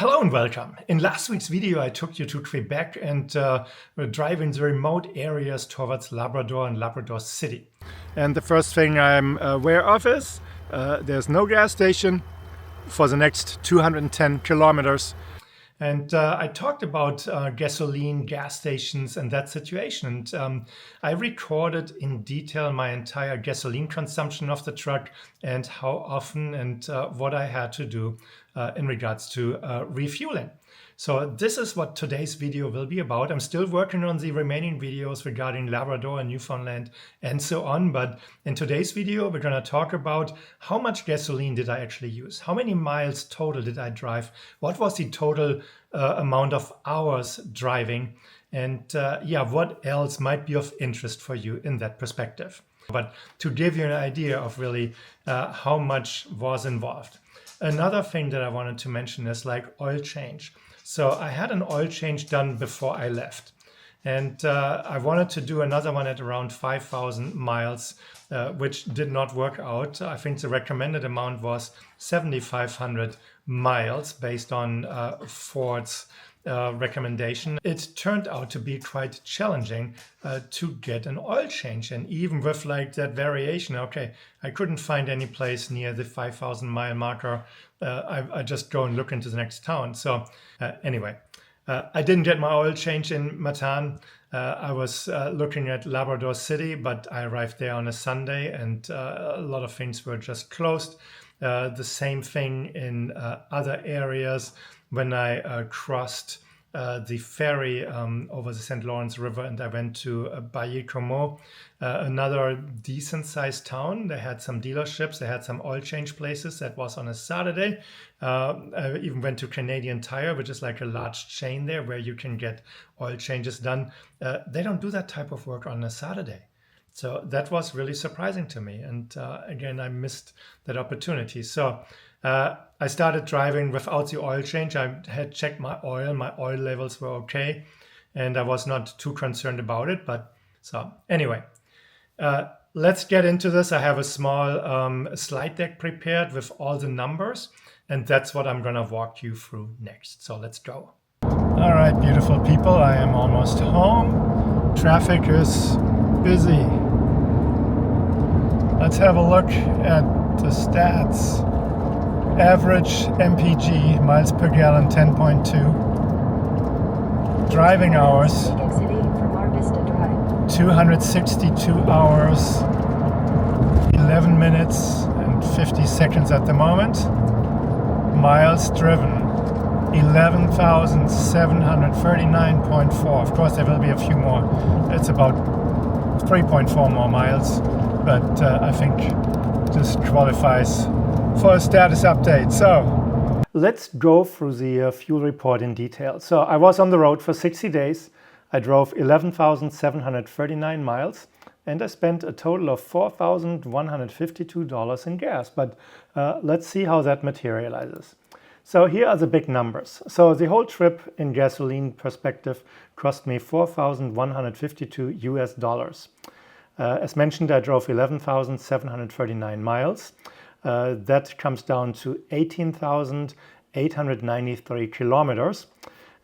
Hello and welcome. In last week's video, I took you to Quebec and we're driving the remote areas towards Labrador and Labrador City. And the first thing I'm aware of is there's no gas station for the next 210 kilometers. And I talked about gasoline, gas stations and that situation. And I recorded in detail my entire gasoline consumption of the truck and how often and what I had to do in regards to refueling. So this is what today's video will be about. I'm still working on the remaining videos regarding Labrador and Newfoundland and so on. But in today's video, we're going to talk about how much gasoline did I actually use? How many miles total did I drive? What was the total amount of hours driving? And what else might be of interest for you in that perspective? But to give you an idea of really how much was involved. Another thing that I wanted to mention is like oil change. So I had an oil change done before I left. And I wanted to do another one at around 5,000 miles, which did not work out. I think the recommended amount was 7,500 miles based on Ford's recommendation. It turned out to be quite challenging to get an oil change. And even with like that variation, okay, I couldn't find any place near the 5,000 mile marker. I just go and look into the next town. So anyway, I didn't get my oil change in Matan. I was looking at Labrador City, but I arrived there on a Sunday and a lot of things were just closed. The same thing in other areas. When I crossed the ferry over the St. Lawrence River and I went to Baie-Comeau, another decent-sized town. They had some dealerships, they had some oil change places. That was on a Saturday. I even went to Canadian Tire, which is like a large chain there where you can get oil changes done. They don't do that type of work on a Saturday. So that was really surprising to me. And again, I missed that opportunity. So I started driving without the oil change. I had checked my oil levels were okay. And I was not too concerned about it. But so anyway, let's get into this. I have a small slide deck prepared with all the numbers. And that's what I'm going to walk you through next. So let's go. All right, beautiful people. I am almost home. Traffic is busy. Let's have a look at the stats. Average MPG, miles per gallon, 10.2. Driving hours, 262 hours, 11 minutes and 50 seconds at the moment. Miles driven, 11,739.4. Of course, there will be a few more. It's about 3.4 more miles, but I think this qualifies for a status update. So let's go through the fuel report in detail. So I was on the road for 60 days. I drove 11,739 miles and I spent a total of $4,152 in gas. But let's see how that materializes. So here are the big numbers. So the whole trip in gasoline perspective cost me $4,152 US. As mentioned, I drove 11,739 miles. That comes down to 18,893 kilometers.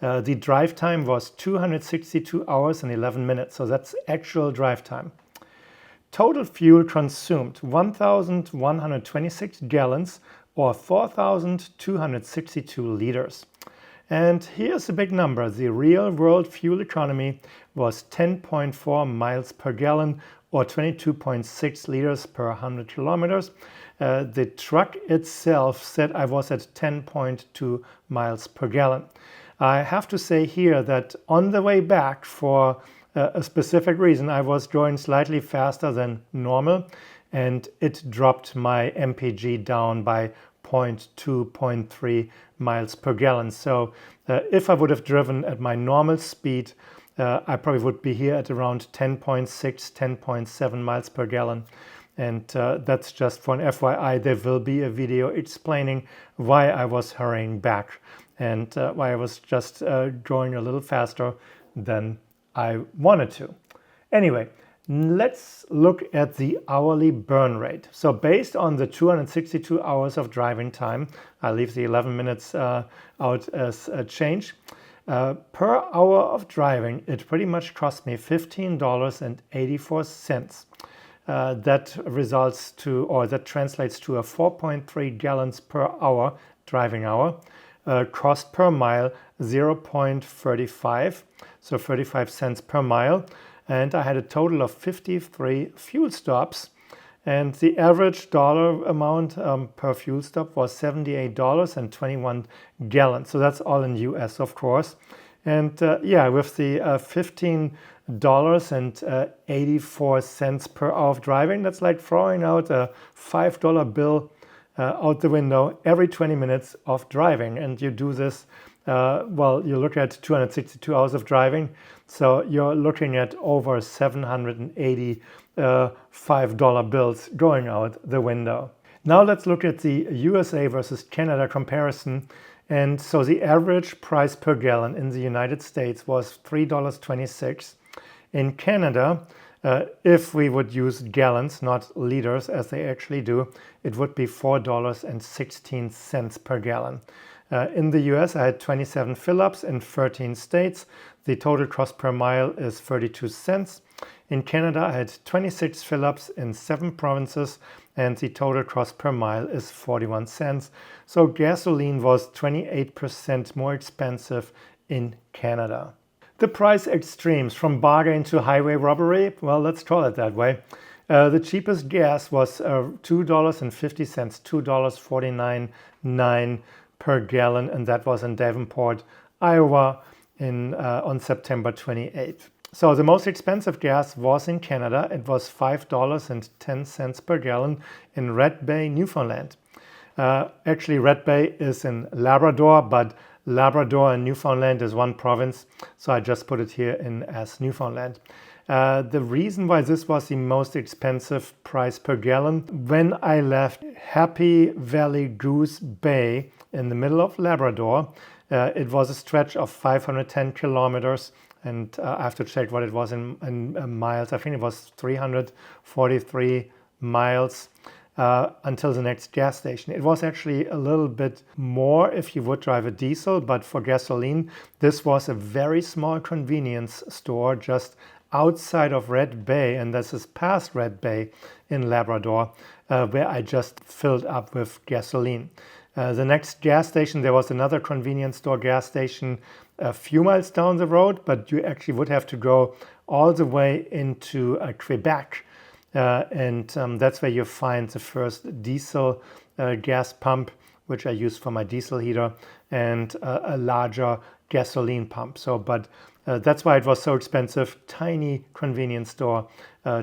The drive time was 262 hours and 11 minutes. So that's actual drive time. Total fuel consumed 1,126 gallons or 4,262 liters. And here's the big number. The real world fuel economy was 10.4 miles per gallon or 22.6 liters per 100 kilometers. The truck itself said I was at 10.2 miles per gallon. I have to say here that on the way back, for a specific reason, I was going slightly faster than normal and it dropped my MPG down by 0.3 miles per gallon. So if I would have driven at my normal speed, I probably would be here at around 10.6, 10.7 miles per gallon. And that's just for an FYI. There will be a video explaining why I was hurrying back and why I was just going a little faster than I wanted to. Anyway, Let's look at the hourly burn rate. So based on the 262 hours of driving time, I leave the 11 minutes out as a change. Per hour of driving, it pretty much cost me $15.84. That results to, or that translates to a 4.3 gallons per hour driving hour. Cost per mile 0.35, so 35 cents per mile. And I had a total of 53 fuel stops. And the average dollar amount per fuel stop was $78.21 gallons. So that's all in US, of course. And yeah, with the $15.84 per hour of driving, that's like throwing out a $5 bill out the window every 20 minutes of driving. And you do this, well, you look at 262 hours of driving. So you're looking at over 780 $5 bills going out the window. Now let's look at the USA versus Canada comparison. And so the average price per gallon in the United States was $3.26. In Canada, if we would use gallons, not liters as they actually do, it would be $4.16 per gallon. In the US, I had 27 fill-ups in 13 states. The total cost per mile is 32 cents. In Canada, I had 26 fill-ups in 7 provinces, and the total cost per mile is 41 cents. So gasoline was 28% more expensive in Canada. The price extremes from bargain to highway robbery, well, let's call it that way. The cheapest gas was $2.50, $2.49 per gallon, and that was in Davenport, Iowa on September 28th. So the most expensive gas was in Canada. It was $5.10 per gallon in Red Bay, Newfoundland. Actually, Red Bay is in Labrador, but Labrador and Newfoundland is one province, so I just put it here in as Newfoundland. The reason why this was the most expensive price per gallon, when I left Happy Valley Goose Bay in the middle of Labrador, it was a stretch of 510 kilometers, and I have to check what it was in miles. I think it was 343 miles until the next gas station. It was actually a little bit more if you would drive a diesel, but for gasoline, this was a very small convenience store just outside of Red Bay, and this is past Red Bay in Labrador, where I just filled up with gasoline. The next gas station, there was another convenience store gas station a few miles down the road, but you actually would have to go all the way into Quebec. And that's where you find the first diesel gas pump, which I use for my diesel heater, and a larger gasoline pump. So, but that's why it was so expensive. Tiny convenience store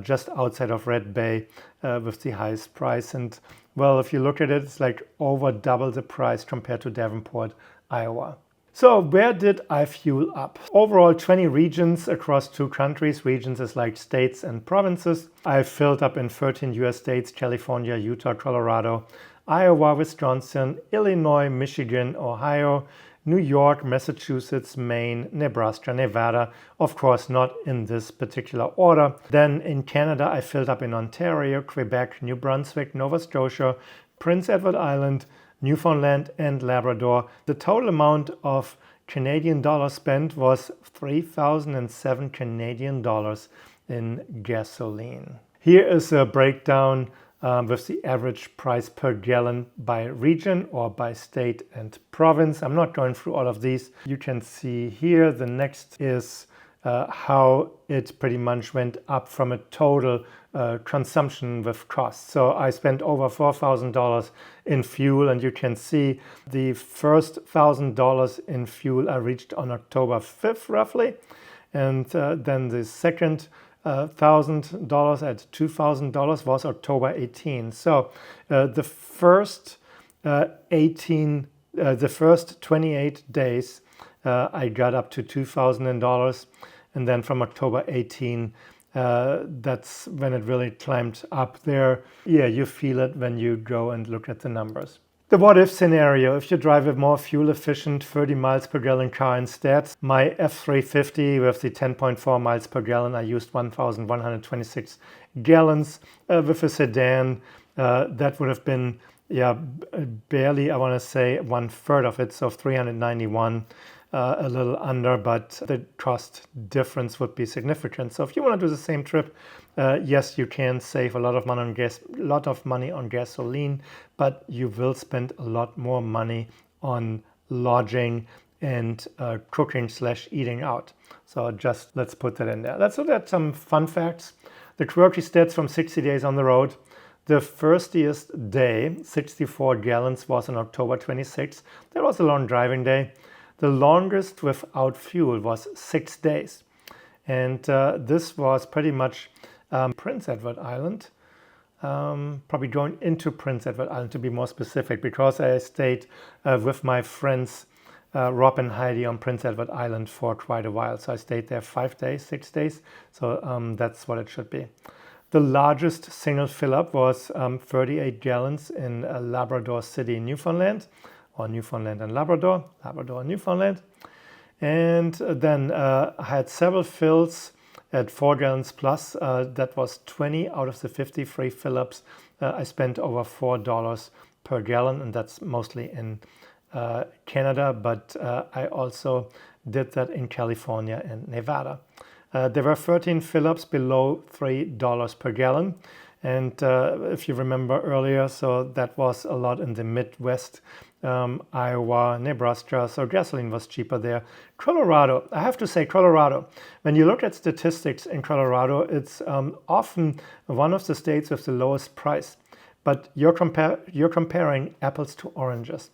just outside of Red Bay with the highest price. And well, if you look at it, it's like over double the price compared to Davenport, Iowa. So where did I fuel up? Overall, 20 regions across 2 countries. Regions is like states and provinces. I filled up in 13 US states: California, Utah, Colorado, Iowa, Wisconsin, Illinois, Michigan, Ohio, New York, Massachusetts, Maine, Nebraska, Nevada. Of course, not in this particular order. Then in Canada, I filled up in Ontario, Quebec, New Brunswick, Nova Scotia, Prince Edward Island, Newfoundland, and Labrador. The total amount of Canadian dollars spent was 3,007 Canadian dollars in gasoline. Here is a breakdown with the average price per gallon by region or by state and province. I'm not going through all of these. You can see here the next is how it pretty much went up from a total consumption with cost. So I spent over $4,000 in fuel, and you can see the first $1,000 in fuel I reached on October 5th roughly, and then the second $1,000 at $2,000 was October 18. So the first 28 days I got up to $2,000, and then from October 18 that's when it really climbed up there. Yeah, you feel it when you go and look at the numbers. The what-if scenario, if you drive a more fuel-efficient 30 miles per gallon car instead, my F-350 with the 10.4 miles per gallon, I used 1,126 gallons. With a sedan, that would have been, barely, I want to say, 1/3 of it, so 391. A little under, but the cost difference would be significant. So if you want to do the same trip, yes, you can save a lot of money on gasoline, but you will spend a lot more money on lodging and cooking/eating out. So just let's put that in there. Let's look at some fun facts. The quirky stats from 60 days on the road. The firstiest day, 64 gallons, was on October 26th. That was a long driving day. The longest without fuel was 6 days. And this was pretty much Prince Edward Island. Probably going into Prince Edward Island to be more specific, because I stayed with my friends Rob and Heidi on Prince Edward Island for quite a while. So I stayed there 5 days, 6 days. So that's what it should be. The largest single fill-up was 38 gallons in Labrador City, Newfoundland. Or Newfoundland and Labrador and Newfoundland. And then I had several fills at 4 gallons plus. That was 20 out of the 53 fill-ups. I spent over $4 per gallon, and that's mostly in Canada, but I also did that in California and Nevada. There were 13 fill-ups below $3 per gallon. And if you remember earlier, so that was a lot in the Midwest, Iowa, Nebraska, so gasoline was cheaper there. Colorado, I have to say Colorado, when you look at statistics in Colorado, it's often one of the states with the lowest price, but you're comparing apples to oranges.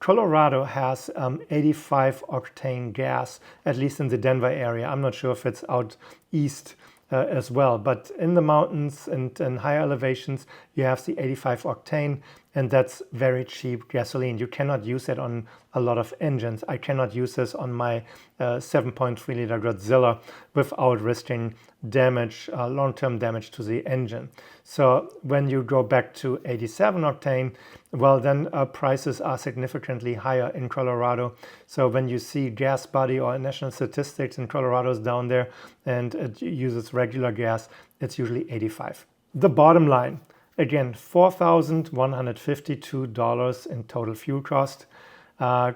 Colorado has 85 octane gas, at least in the Denver area. I'm not sure if it's out east as well, but in the mountains and higher elevations, you have the 85 octane, and that's very cheap gasoline. You cannot use it on a lot of engines. I cannot use this on my 7.3 liter Godzilla without risking damage, long-term damage to the engine. So when you go back to 87 octane, well, then prices are significantly higher in Colorado. So when you see Gas Buddy or National Statistics in Colorado's down there and it uses regular gas, it's usually 85. The bottom line, again, $4,152 in total fuel cost,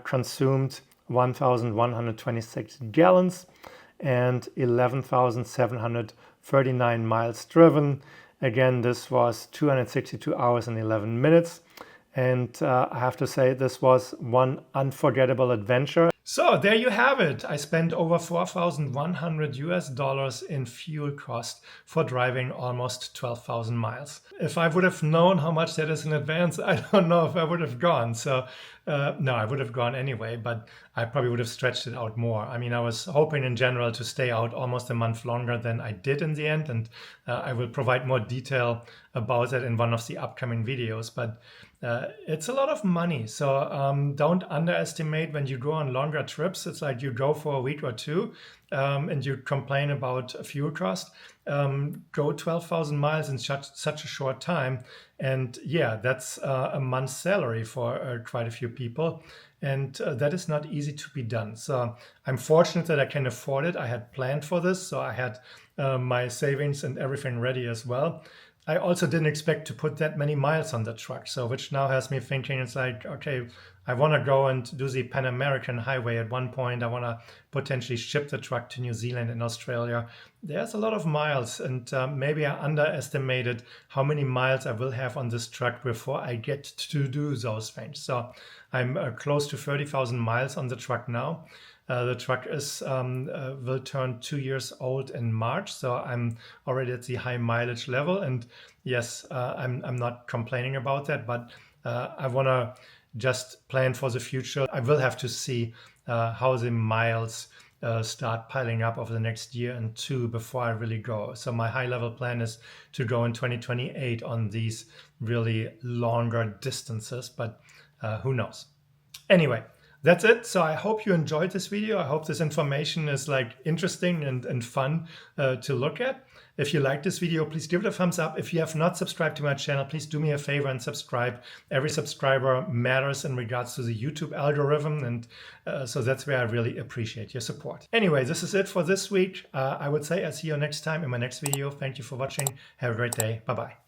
consumed 1,126 gallons and 11,739 miles driven. Again, this was 262 hours and 11 minutes. And I have to say, this was one unforgettable adventure. So there you have it. I spent over $4,100 in fuel cost for driving almost 12,000 miles. If I would have known how much that is in advance, I don't know if I would have gone. So no, I would have gone anyway, but I probably would have stretched it out more. I mean, I was hoping in general to stay out almost a month longer than I did in the end. And I will provide more detail about that in one of the upcoming videos. But it's a lot of money. So don't underestimate when you go on longer trips. It's like you go for a week or two and you complain about fuel cost. Go 12,000 miles in such a short time. And yeah, that's a month's salary for quite a few people. And that is not easy to be done. So I'm fortunate that I can afford it. I had planned for this. So I had my savings and everything ready as well. I also didn't expect to put that many miles on the truck. So which now has me thinking, it's like, okay, I want to go and do the Pan American Highway at one point. I want to potentially ship the truck to New Zealand and Australia. There's a lot of miles, and maybe I underestimated how many miles I will have on this truck before I get to do those things. So I'm close to 30,000 miles on the truck now. The truck is will turn 2 years old in March, so I'm already at the high mileage level. And yes, I'm not complaining about that, but I want to just plan for the future. I will have to see how the miles start piling up over the next year and two before I really go. So my high level plan is to go in 2028 on these really longer distances, but who knows? Anyway, that's it. So I hope you enjoyed this video. I hope this information is like interesting and fun to look at. If you like this video, please give it a thumbs up. If you have not subscribed to my channel, please do me a favor and subscribe. Every subscriber matters in regards to the YouTube algorithm, and so that's where I really appreciate your support. Anyway, this is it for this week. I would say I'll see you next time in my next video. Thank you for watching. Have a great day. Bye-bye.